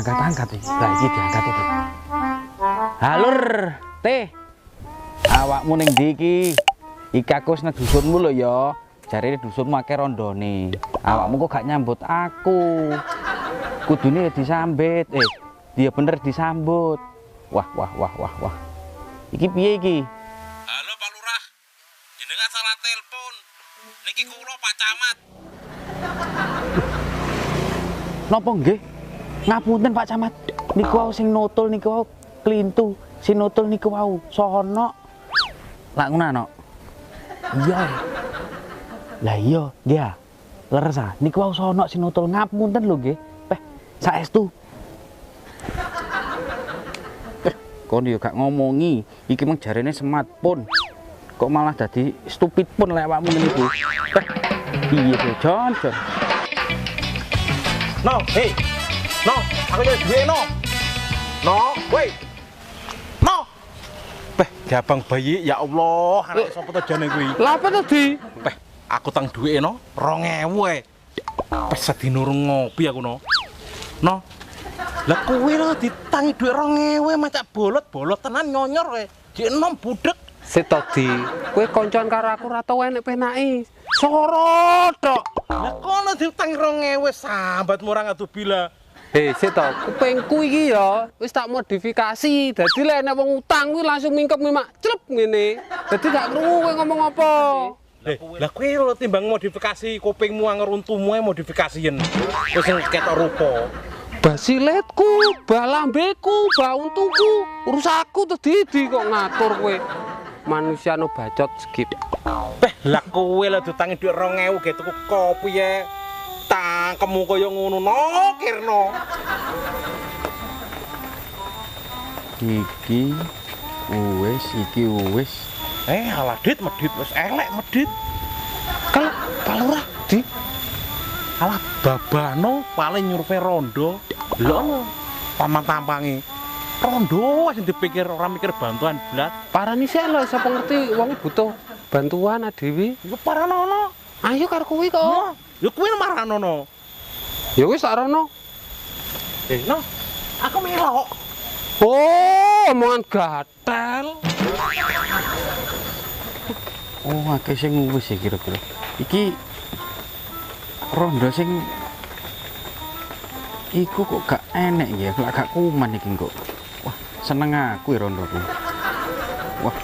Angkat iki. Lah iki diangkat iki. Halur, Teh. Awakmu ning ndi iki? Iki aku wis nang dusunmu lho ya. Jarine dusunmu akeh rondone. Awakmu kok gak nyambut aku. Kudune disambit. Dia bener disambut. Wah. Iki piye iki? Halo Pak Lurah. Jenengan salah telepon. Niki kula Pak Camat. Napa nggih? Ngapunten Pak Camat. Niku wau sing nutul niku wau klintu. Sing nutul niku wau sono. Lah ngono ana. Iya. Lah iya, nggih. Leres ah. Niku wau sono sing nutul ngapunten lho nggih. Saestu. Kon yo gak ngomongi. Iki mung jarene smartphone. Kok malah dadi stupid pun lek awakmu ngene iki. Piye to, Jon? No, hei. No, aku nyari duit no. No, woi. No. Gabang bayi ya Allah, anak sapa to jane kuwi. Lah apa to, Di? Aku tang duit no, 2000 ae. Sedina urung ngopi aku no. No. Lah kowe lho ditangi duit 2000 macak bolot tenan nyonyor kowe. Jek enom budek. Setodi, kowe koncoan karo aku ora tau enek penake. Sorot tok. Lah kono diutangi 2000 sambat murang atuh bila. Seto, kupengku iki ya wis tak modifikasi. Dadi lek enek wong utang kuwi langsung mingkep mak clep ngene. Dadi gak krungu kowe ngomong apa. Lah kowe lho timbang modifikasi kupingmu anger untumu modifikasian. Wis sing ketok rupa. Basiletku, balambeku, bauntuku, urusakku tedi kok ngatur kowe. Manusia no bacot skip. Lah kowe lho ditangi dhuwit 2000 ge tuku kopi ya. Tangkemmu kaya ngono no, Kirno. Iki wis. Alah medit wis elek medit. Kalau Pak Lurah di Alah babano paling nyurvei rondo. Lho paman-tampangi. Rondo wis dipikir ora mikir bantuan blas. parani sik lho sapa ngerti wong butuh bantuan adewi. Iku paranono. Ayo karo kuwi kok. Ya kuwi maranono. Ya wis tak rono. No. Aku melok. Oh, omongan gatel. Oh, akeh sing wis ya kira-kira. Iki rondo sing iku kok gak enek ya, gak kuman iki kok. Wah, seneng aku ya rondoku. Wah.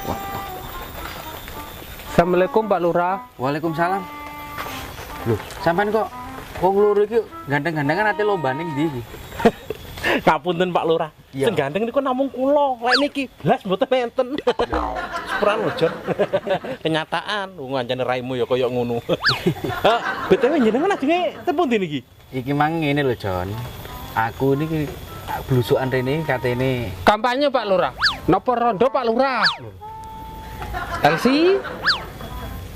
Assalamualaikum Pak Lurah. Waalaikumsalam. Loh, sampean kok wong loro iki gandeng-gandengan ate lombane ndi iki? Ngapunten Pak Lurah. Iya. Sing gandeng niku namung kula. Lek niki blas mboten enten. Sepran lho, Jon. Kenyataan wong ancane raimu ya kaya ngono. BTW jenengan ajenge tepung ndi niki? Iki mang ngene lho, Jon. Aku niki blusukan rene katene. Kampanye Pak Lurah. Napa rondo Pak Lurah? LC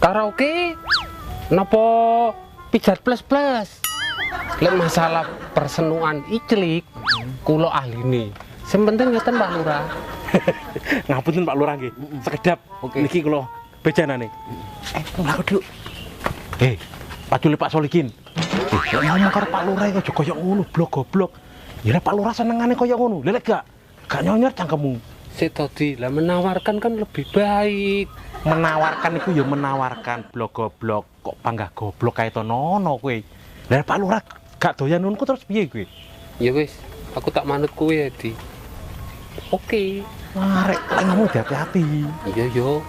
karaoke napa pijat plus. Lek masalah persenuan iklik kula ahline. Sing penting ngeten Pak Lurah. Ngapunten Pak Lurah nggih. Sekedap niki kula bejanane. Aku dulu. Pacule Pak Solikin. Ngomong karo Pak Lurah aja kaya ngono blok goblok. Ya Pak Lurah senengane kaya ngono. Lek gak nyonyor cangkemmu. Setodi lah menawarkan kan lebih baik. Menawarkan itu ya menawarkan blok goblok kok panggah goblok kae to nono kowe. Lah Pak Lurah gak doyan nunku terus piye kowe? Ya wis, aku tak manut kowe ya, Di. Oke. Arek lek ngomong hati-hati. Iya yo.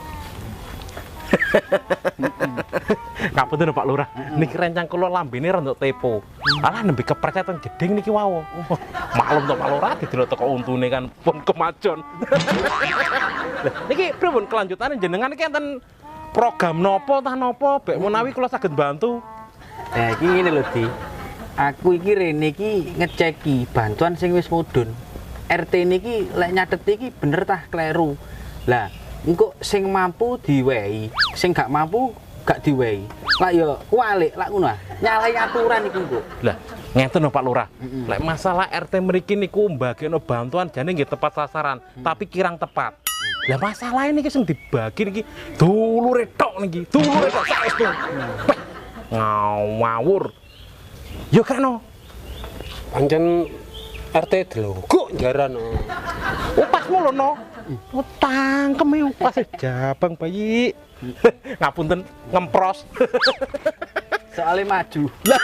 Ngapunten Pak Lurah, niki rencang kula lambene rada tepo. Alah nembe kepercatan jeding niki wau. Maklum to Pak Lurah didelok teko untune kan pun kemajon. Lah niki pripun kelanjutane jenengan iki enten program nopo tah nopo bek menawi kula saged bantu. Nah, iki ngene lho, Di. Aku iki rene iki ngeceki bantuan sing wis mudhun. RT niki lek nyatet iki bener tah kleru. Lah, engko sing mampu diwehi, sing gak mampu gak diwehi. Lah ya kualik lak ngono ah. Nyalahi aturan iku engko. Lah, ngeten Pak Lurah. Lek masalah RT mriki niku mbagekno bantuan jane nggih tepat sasaran, tapi kirang tepat. Lah masalah ini sing dibagi niki dulure tok niki, dulure tok saestu. Ngawur. Yo kan no. Pancen RT delonggok jaran. Upasmu lho no. Tangkeme upas jabang bayi. Ngapunten ngempros. Soalnya maju. Lah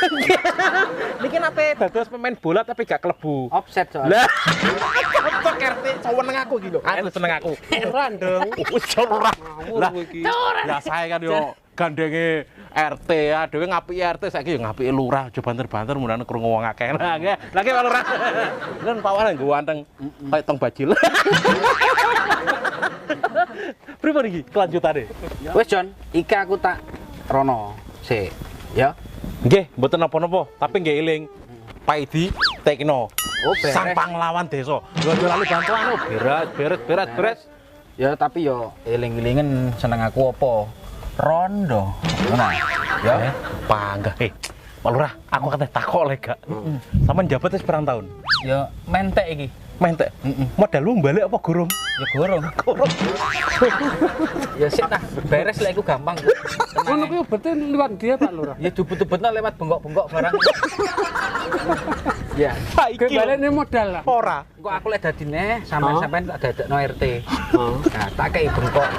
niki nate dados pemain bola tapi gak klebu. Offset soalnya. Lah cocok RT seneng aku iki lho. Aku seneng aku. Randeng. Wis ora. Lah iki. lah saya kan yo gandenge RT ya, dhewe ngapiki RT saiki yo ngapiki lurah aja banter-banter mulane krungu wong akeh. Lah nggih. Lah nggih Pak Lurah. Lan pawon nggo wanteng kaya tong bajil. Pripun iki kelanjutane? Wes Jon, iki aku tak rono. Sik, ya. Nggih, mboten napa-napa, tapi nggih eling. Paidi Tekno. Oh, beres. Sang pahlawan desa. Yo aja lali bantuan oh, beres. Ya tapi yo eling-elingen seneng aku apa? Rondo. Nah, ya. Panggah. Pak Lurah, aku katanya takok lek gak. Sampeyan jabat wis pirang tahun? Ya mentek iki. Mentek. Modal lu balik apa gurung? Ya gorong. Ya sik nah, beres lek iku gampang. Ngono kuwi berarti liwat dia Pak Lurah. Ya dubut-dubutna lewat bengkok-bengkok barang. Ya. Ke balene modal lah. Ora. Kok aku lek dadine sampean tak dadekno RT. Nah, tak kei bengkok.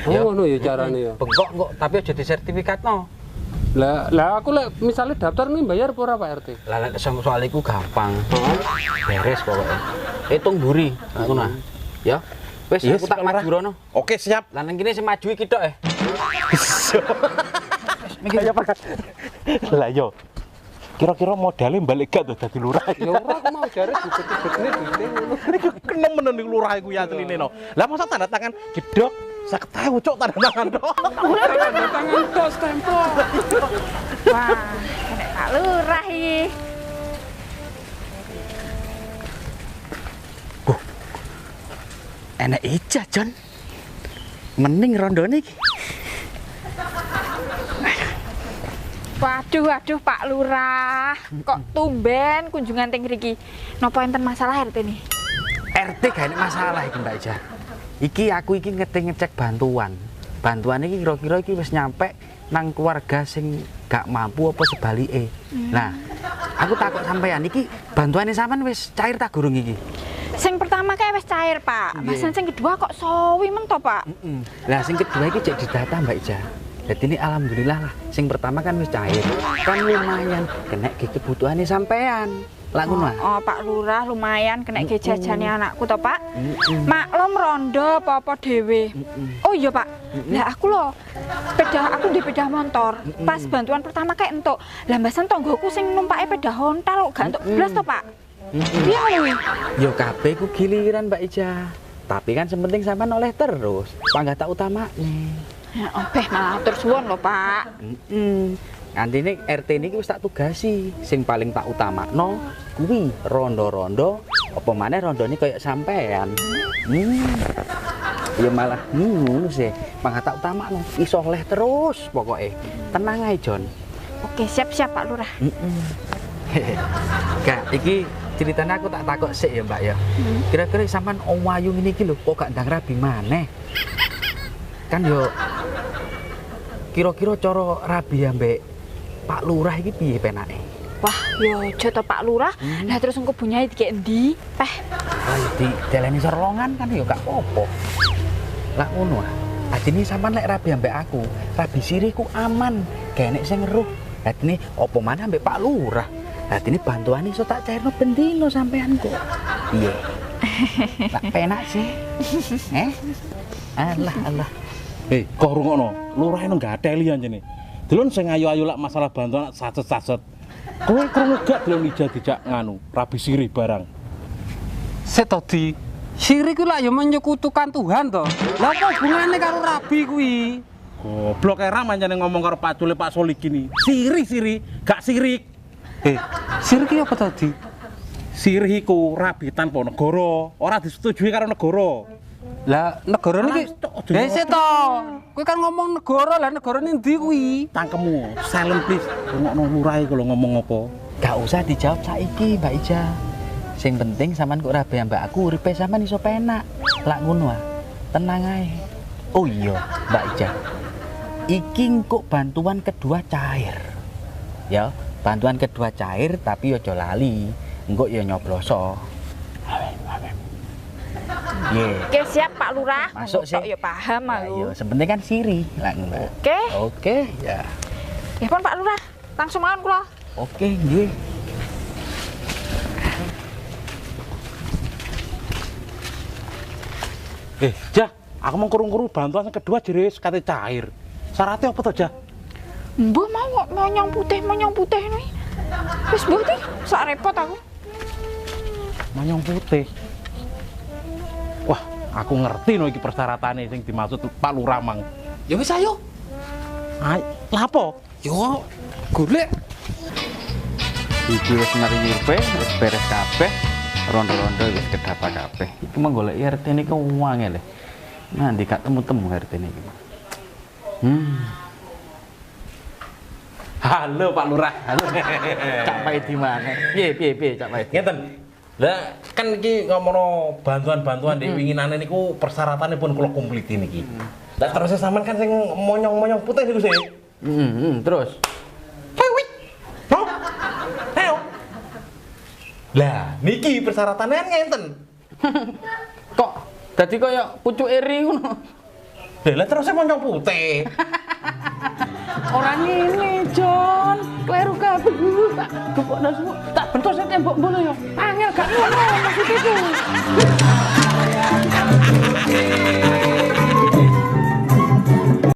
Oh ngono ya carane ya. Bengkok kok, tapi aja disertifikatno. Lah aku lek misale daftar nih bayar apa ora Pak RT? Lah lek soal iku gampang. Beres pokoknya. Hitung mburi, ngono nah. Ya. Wis Yes, aku tak Pak Lurah. maju rono. Oke, siap. Lah nang kene sing maju iki tok Ayo Pak. Lah yo. Kira-kira modalnya balik gak tuh dadi lurah? Ya ora aku mau jare dibet-betne duite ngono. Iki kenem menen ning lurah iku ya asline no. Lah masa tanda tangan jedok 50.000 cuk tanda tangan tok. Tanda tangan tos stempel. Wah, nek Pak Lurah iki. Enak ija, Jon. Mending rondone iki. Waduh Pak Lurah. Kok tumben kunjungan teng mriki? Napa enten masalah RT nih? RT gak enak masalah iki, Mbak Ija. Iki aku iki ngecek bantuan. Bantuan iki kira-kira iki wis nyampe nang keluarga sing gak mampu apa sebalike. Nah, aku takut sampean iki bantuane sampean wis cair ta gurung iki? Sing pertama kayak wis cair, Pak. Bahasan sing kedua kok sowi men to, Pak? Lah sing kedua iki cek didata Mbak Ija. Jadi ini alhamdulillah lah. Sing pertama kan wis cair. Kan lumayan kena kebutuhane sampean. Lah ngono. Oh, Pak Lurah lumayan kena jajane anakku to, Pak. Maklum rondo apa-apa dhewe. Oh iya, Pak. Lah aku lho aku di sepeda motor. Pas bantuan pertama kayak entuk. Lah mbasan tonggoku sing numpake sepeda hontal kok gak entuk blas to, Pak. Piye ngono? Yo kabeh ku giliran Mbak Ija. Tapi kan sepenting sampean oleh terus. Panggah tak utamakne. Ya obeh malah atur suwun lho, Pak. Antine RT niki wis tak tugasi. Sing paling tak utamakno kuwi rondo-rondo apa maneh rondone kaya sampean. Ya malah ngono sih. Panggah tak utamakno iso oleh terus pokoke. Tenang ae, Jon. Oke, siap-siap Pak Lurah. Kak, iki ceritanya aku tak takut sik ya Mbak ya. Kira-kira sampean Om Wayu ngene iki lho kok gak ndang rabi maneh. Kan yo kira-kira cara rabi ambek Pak Lurah iki piye penake? Wah, yo aja to Pak Lurah. Lah terus engko bunyahe dikek endi? Teh. Ayo di deleni sorlongan kan yo gak apa-apa. Lah ngono ah. Adine sampean lek rabi ambek aku, rabi sirihku aman. Gak enek sing ngeruh. Adine apa maneh ambek Pak Lurah. Adine bantuane iso tak cairno bendino sampean kok. Iya. Tak penak sih. Allah. Kok rungokno, lurah nang gateli anjene. Delon sing ayu-ayu lak masalah bantuan sacet-sacet. Kowe krungu gak delon dijak nganu, rabi sirih barang. Setodi sirik ku lak ya menyekutukan Tuhan to. Lah apa hubungane karo rabi kuwi? Goblok era manjane ngomong karo Pak Cule Pak Solik gini. Sirih, gak sirik. Sirik iki apa tadi? Sirih iku rabi tanpa negara, ora disetujui karo negara. Lah negara niki dhisik to. Kowe kan ngomong negara, lah negarane ndi kuwi? Tangkemmu, silent please. Rungokno lurah iki lho ngomong apa. Gak usah dijawab saiki, Mbak Ija. Sing penting sampean kok rabi ambek aku uripe sampean iso penak. Lak ngono ah. Tenang ae. Oh iya, Mbak Ija. Iki kok bantuan kedua cair. Ya, bantuan kedua cair tapi ojo lali. engko ya nyobloso. Ye. Oke, siap Pak Lurah. Masuk Ngomong tok sih. ya paham aku. Ayo, sebenarnya kan siri lah ngono. Oke. Oke, ya. Ya pun Pak Lurah, langsung mawon kula. Oke, nggih. Jah, aku mau kurung-kurung bantuan yang kedua jadi sekate cair. Syaratnya apa tuh, Jah? Mbah mau monyong putih nih. Wis mbah iki sak repot aku. Manyong putih. Wah, aku ngerti no iki persyaratannya sing dimaksud Pak Lurah mang. Ya wis ayo. Ay, lapo? Yo, golek. Iki wis mari nyirpe, wis beres kabeh. Rondo-rondo wis kedapa kabeh. Iku mah golek RT niki uang lho. Nanti gak temu-temu RT niki. Halo Pak Lurah. Halo. Cak Pait di mana? Piye Cak Pait? Ngeten. Lah kan iki ngomongno bantuan-bantuan di winginane niku persyaratannya pun kula kompliti niki. Lah terus sampean kan sing monyong-monyong putih niku sih. Terus. Wih. No. Ayo. Lah niki persyaratannya kan ngenten. Kok dadi kaya pucuk eri ngono? Lah terus monyong putih. Orang ini, Jon. Kleru kabeh dulu, tak gebokno semua. Tak bentuk saya tembok mbono ya. Angel gak ngono maksud itu.